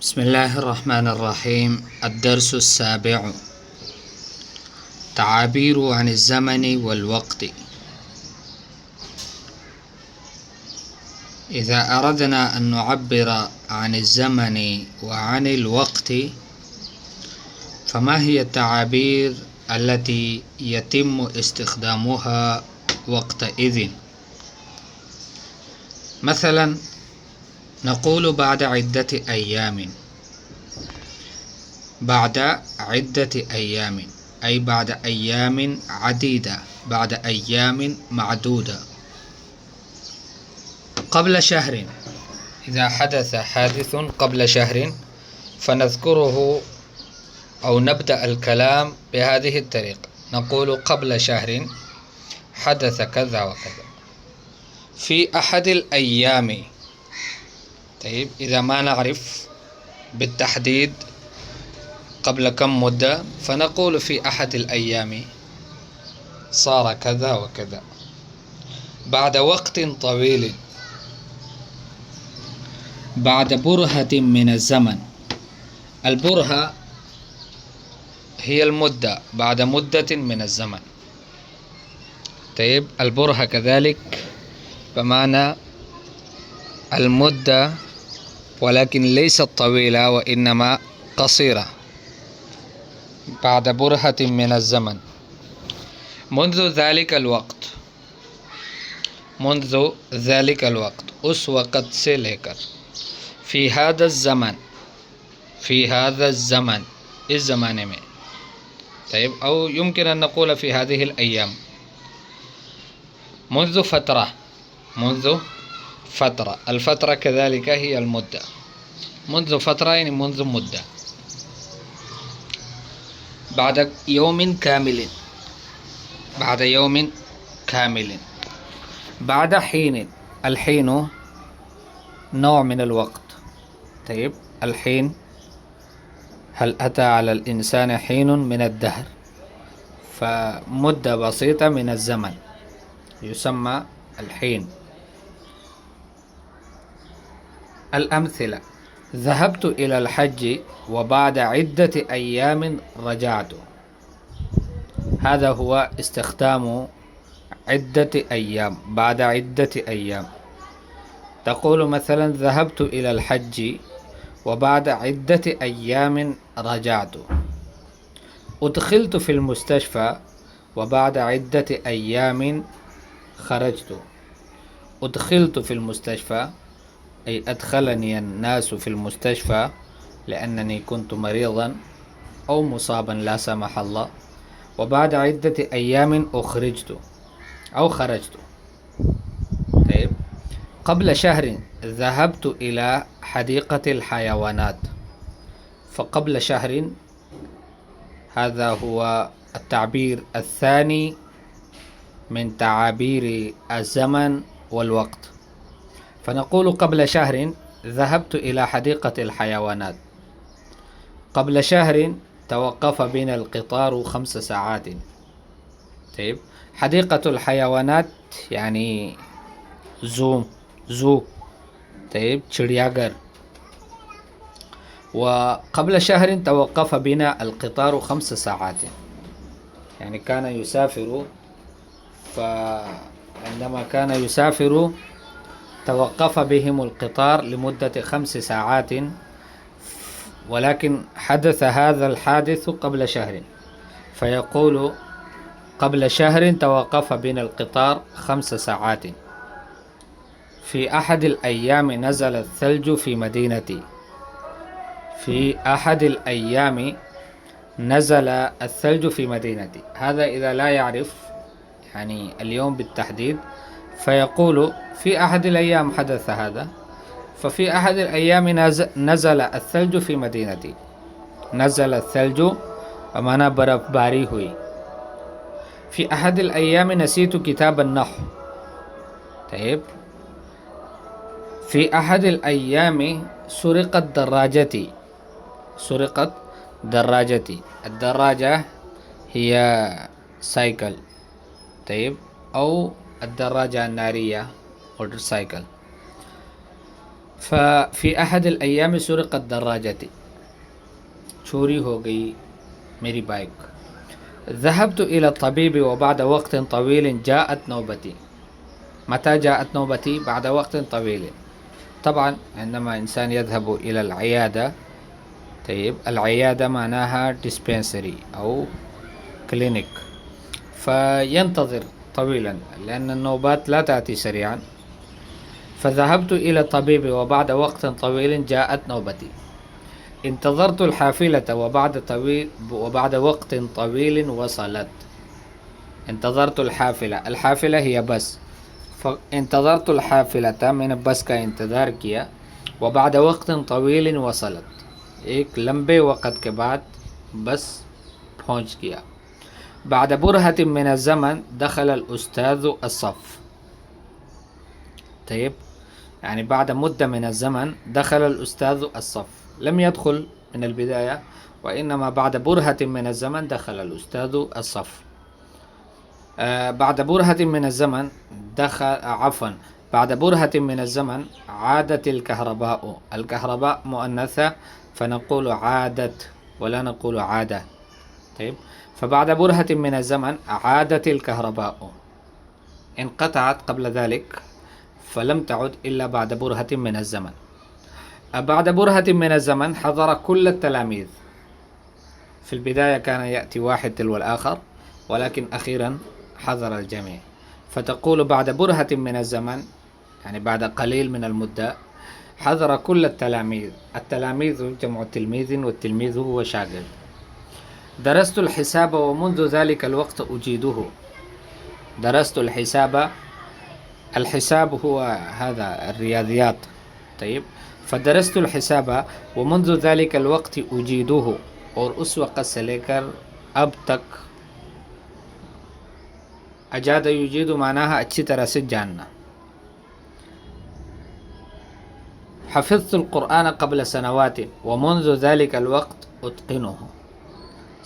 بسم الله الرحمن الرحيم. الدرس السابع: تعابير عن الزمن والوقت. إذا أردنا أن نعبر عن الزمن وعن الوقت، فما هي التعابير التي يتم استخدامها وقتئذ؟ مثلا نقول بعد عدة أيام. بعد عدة أيام أي بعد أيام عديدة، بعد أيام معدودة. قبل شهر، إذا حدث حادث قبل شهر فنذكره أو نبدأ الكلام بهذه الطريقة، نقول قبل شهر حدث كذا وكذا في أحد الأيام. طيب، إذا ما نعرف بالتحديد قبل كم مدة فنقول في أحد الأيام صار كذا وكذا. بعد وقت طويل، بعد برهة من الزمن. البرهة هي المدة، بعد مدة من الزمن. طيب، البرهة كذلك بمعنى المدة، ولكن ليست طويلة وإنما قصيرة. بعد برهة من الزمن. منذ ذلك الوقت، منذ ذلك الوقت उस वक़्त से लेकर في هذا الزمن، في هذا الزمن इस ज़माने में. طيب، أو يمكن أن نقول في هذه الأيام. منذ فترة، منذ فترة. الفترة كذلك هي المدة. منذ فترة يعني منذ مدة. بعد يوم كامل، بعد يوم كامل. بعد حين. الحين نوع من الوقت. طيب، الحين هل أتى على الإنسان حين من الدهر، فمدة بسيطة من الزمن يسمى الحين. الأمثلة: ذهبت إلى الحج وبعد عدة أيام رجعت. هذا هو استخدام عدة أيام، بعد عدة أيام. تقول مثلا ذهبت إلى الحج وبعد عدة أيام رجعت. أدخلت في المستشفى وبعد عدة أيام خرجت. أدخلت في المستشفى أي أدخلني الناس في المستشفى لأنني كنت مريضا أو مصابا لا سمح الله، وبعد عدة أيام أخرجت أو خرجت. طيب، قبل شهر ذهبت إلى حديقة الحيوانات. فقبل شهر هذا هو التعبير الثاني من تعابير الزمن والوقت. فنقول قبل شهر ذهبت إلى حديقة الحيوانات. قبل شهر توقف بنا القطار 5 ساعات. طيب، حديقة الحيوانات يعني زو. طيب، चिड़ियाघर. وقبل شهر توقف بنا القطار 5 ساعات، يعني كان يسافر، فعندما كان يسافر توقف بهم القطار لمدة 5 ساعات، ولكن حدث هذا الحادث قبل شهر، فيقول قبل شهر توقف بنا القطار 5 ساعات. في أحد الأيام نزل الثلج في مدينتي. في أحد الأيام نزل الثلج في مدينتي. هذا إذا لا يعرف يعني اليوم بالتحديد فيقول في أحد الأيام حدث هذا، ففي أحد الأيام نزل الثلج في مدينتي. نزل الثلج ومعنى برفباری हुई. في أحد الأيام نسيت كتاب النحو. طيب، في أحد الأيام سرقت دراجتي. سرقت دراجتي. الدراجة هي سايكل. طيب، أو الدراجة النارية موتور سايكل. फी अहद अय्याम सुरक़त दर्राजती, चोरी हो गई मेरी बाइक। ذهبت إلى الطبيب وبعد وقت طويل جاءت نوبتي. متى جاءت نوبتي؟ بعد وقت طويل. طبعا عندما إنسان يذهب إلى العيادة، طيب العيادة معناها dispensary أو كلينيك، فينتظر طويلا لأن النوبات لا تأتي سريعا. فذهبت إلى الطبيب وبعد وقت طويل جاءت نوبتي. انتظرت الحافلة وبعد وقت طويل وصلت. انتظرت الحافلة هي बस، فانتظرت الحافلة मैंने बस का इंतज़ार किया। وبعد وقت طويل वसलत, एक लंबे वक़्त के बाद बस पहुँच गया। بعد برهة من الزمن دخل الأستاذ الصف. طيب يعني بعد مدة من الزمن دخل الأستاذ الصف، لم يدخل من البداية، وإنما بعد برهة من الزمن دخل الأستاذ الصف. بعد برهة من الزمن بعد برهة من الزمن عادت الكهرباء. الكهرباء مؤنثة فنقول عادت ولا نقول عادة. طيب فبعد برهة من الزمن عادت الكهرباء، انقطعت قبل ذلك فلم تعد إلا بعد برهة من الزمن. بعد برهة من الزمن حضر كل التلاميذ. في البداية كان يأتي واحد تلو الآخر، ولكن أخيرا حضر الجميع. فتقول بعد برهة من الزمن يعني بعد قليل من المدة حضر كل التلاميذ. التلاميذ جمع تلميذ، والتلميذ هو شاغل. درست الحساب ومنذ ذلك الوقت أجيده. درست الحساب، الحساب هو هذا الرياضيات. طيب فدرست الحساب ومنذ ذلك الوقت أجيده، और उस वक़्त से लेकर अब तक, अजाद युजीद माना अच्छी तरह से जानना। حفظت القرآن قبل سنوات ومنذ ذلك الوقت أتقنه.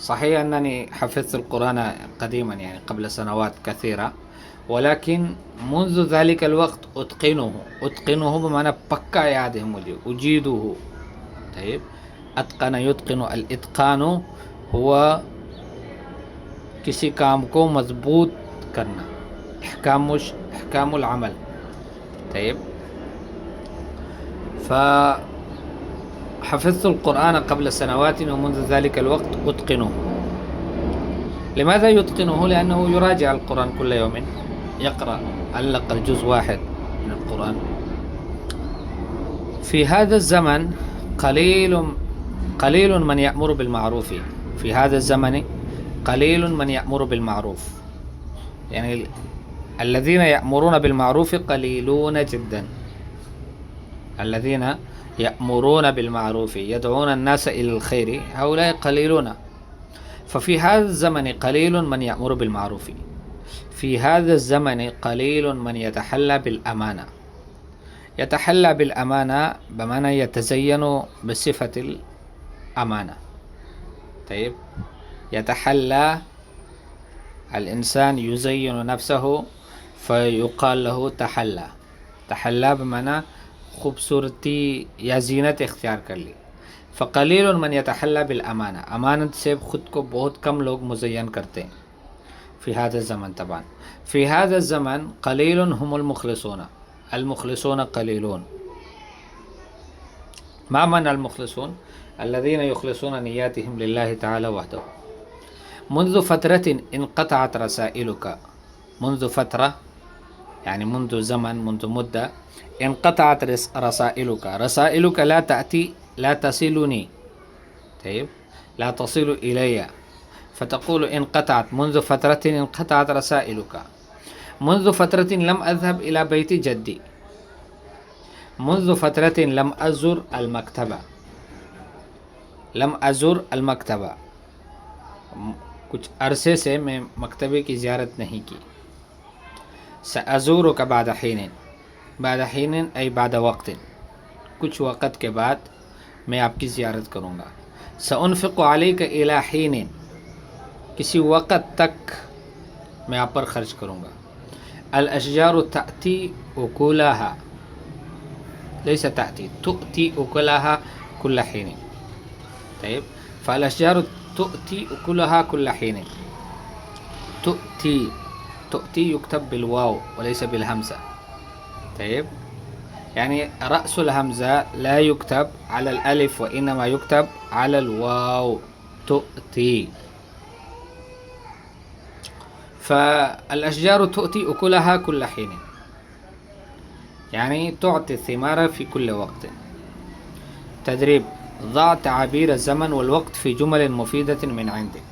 صحيح أنني حفظت القرآن قديما يعني قبل سنوات كثيرة، ولكن منذ ذلك الوقت أتقنه بمعنى पक्का याद है मुझे। أجيده طيب अतकन युतकिन, الإتقان हुआ किसी काम को मजबूत करना, इहकामुल अमल। طيب فحفظت القرآن قبل سنوات ومنذ ذلك الوقت أتقنه. لماذا يتقنه؟ لأنه يراجع القرآن كل يوم، يقرأ على الأقل جزء واحد من القرآن. في هذا الزمن قليل من يأمر بالمعروف. في هذا الزمن قليل من يأمر بالمعروف، يعني الذين يأمرون بالمعروف قليلون جدا. الذين يأمرون بالمعروف يدعون الناس إلى الخير هؤلاء قليلون. ففي هذا الزمن قليل من يأمر بالمعروف. في هذا الزمن قليل من يتحلى بالأمانة. يتحلى بالأمانة بمعنى يتزين بصفة الأمانة. طيب يتحلى، الإنسان يزين نفسه فيقال له تحلى. تحلى بمعنى खूबसूरती या जीनत इख्तियार कर ली। फ़क़लील मन यतहल्ला बिल अमाना, अमानत से ख़ुद को बहुत कम लोग मुज़य्यन करते हैं। फ़ी हाज़ा ज़मन तबान फ़ी हाज़ा ज़मन क़लीलुन हुमुल मुख़लिसून, अल मुख़लिसून क़लीलून। मा मन अल मुख़लिसून? अल्लज़ीना युख़लिसून निय्यातिहिम लिल्लाहि तआला वहदहु। मुंज़ु फ़तरतिन इनक़तअत रसाइलुका। मुंज़ु फ़तरा يعني منذ زمن، منذ مدة. انقطعت رسائلك لا تأتي، لا تصلني. طيب لا تصل إلي، فتقول انقطعت منذ فترة انقطعت رسائلك. منذ فترة لم أذهب إلى بيت جدي. منذ فترة لم أزر المكتبة. لم أزر المكتبة، कुछ अरसे से मैं मकतबे की ज़ियारत नहीं की। सअज़ूरुका बाद हीनिन, बाद हीनिन ऐ बाद वक़्तिन, कुछ वक़्त के बाद मैं आपकी ज़ियारत करूँगा। सउनफ़िक़ु अलैका इला हीनिन, किसी वक़्त तक मैं आप पर ख़र्च करूँगा। अल अशजारु तअती उकूलहा, ليس تأتي، تؤتي أكلها كل حين. طيب، فالأشجار تؤتي أكلها كل حين. تؤتي، تؤتي يكتب بالواو وليس بالهمزة. طيب، يعني رأس الهمزة لا يكتب على الألف وإنما يكتب على الواو. تؤتي. فالأشجار تؤتي أكلها كل حين، يعني تعطي الثمار في كل وقت. تدريب: ضع تعابير الزمن والوقت في جمل مفيدة من عندك.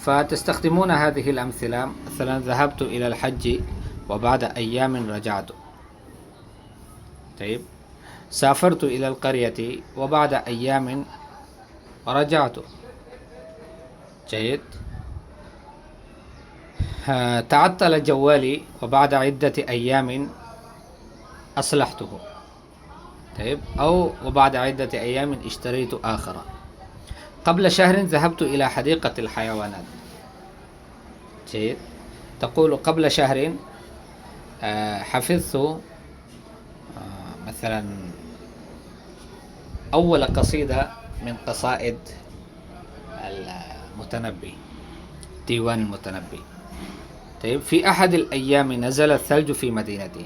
فتستخدمون هذه الأمثلة، مثلا: ذهبت إلى الحج وبعد أيام رجعت. طيب، سافرت إلى القرية وبعد أيام رجعت. جيد. تعطل جوالي وبعد عدة أيام أصلحته. طيب، أو وبعد عدة أيام اشتريت آخر. قبل شهر ذهبت إلى حديقة الحيوانات. جيد. تقول قبل شهر حفظت مثلا أول قصيدة من قصائد المتنبي، ديوان المتنبي. طيب، في أحد الأيام نزل الثلج في مدينتي.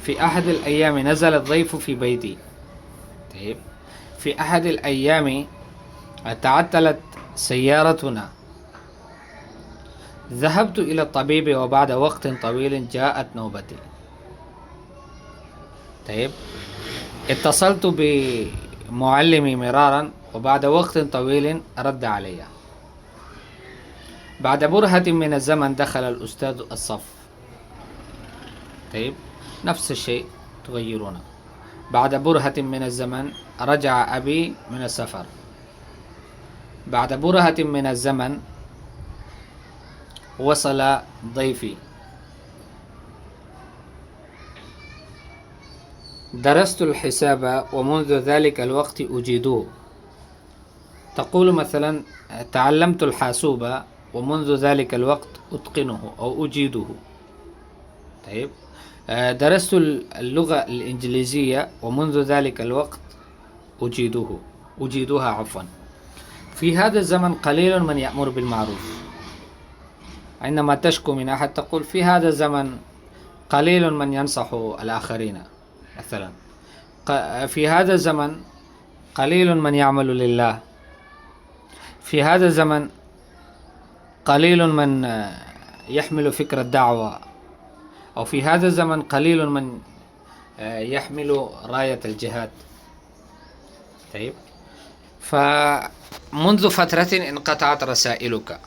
في أحد الأيام نزل الضيف في بيتي. طيب، في أحد الأيام تعطلت سيارتنا. ذهبت إلى الطبيب وبعد وقت طويل جاءت نوبتي. طيب، اتصلت بمعلمي مرارا وبعد وقت طويل رد علي. بعد برهة من الزمن دخل الأستاذ الصف. طيب، نفس الشيء تغيرونه. بعد برهة من الزمن رجع أبي من السفر. بعد برهة من الزمن وصل ضيفي. درست الحساب ومنذ ذلك الوقت أجيده. تقول مثلا: تعلمت الحاسوب ومنذ ذلك الوقت أتقنه أو أجيده. طيب، درست اللغة الإنجليزية ومنذ ذلك الوقت أجيدها عفوا. في هذا الزمن قليل من يأمر بالمعروف. عندما تشكو من أحد تقول: في هذا الزمن قليل من ينصح الآخرين مثلا. في هذا الزمن قليل من يعمل لله. في هذا الزمن قليل من يحمل فكرة الدعوة. أو في هذا الزمن قليل من يحمل راية الجهاد. طيب، فمنذ فترة انقطعت رسائلك.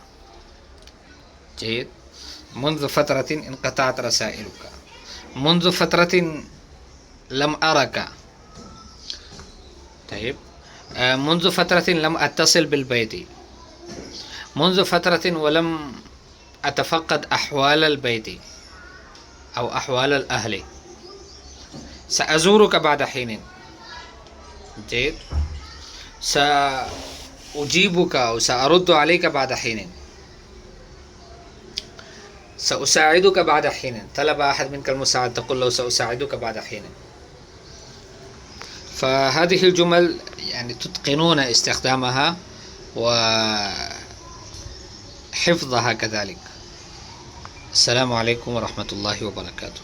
جيد. منذ فترة انقطعت رسائلك. منذ فترة لم أرك. طيب، منذ فترة لم أتصل بالبيت. منذ فترة ولم أتفقد أحوال البيت أو أحوال الأهل. سأزورك بعد حين. جيد. سأجيبك أو سأرد عليك بعد حين. سأساعدك بعد حين. طلب أحد منك المساعدة تقول له: سأساعدك بعد حين. فهذه الجمل يعني تتقنون استخدامها وحفظها كذلك. السلام عليكم ورحمة الله وبركاته.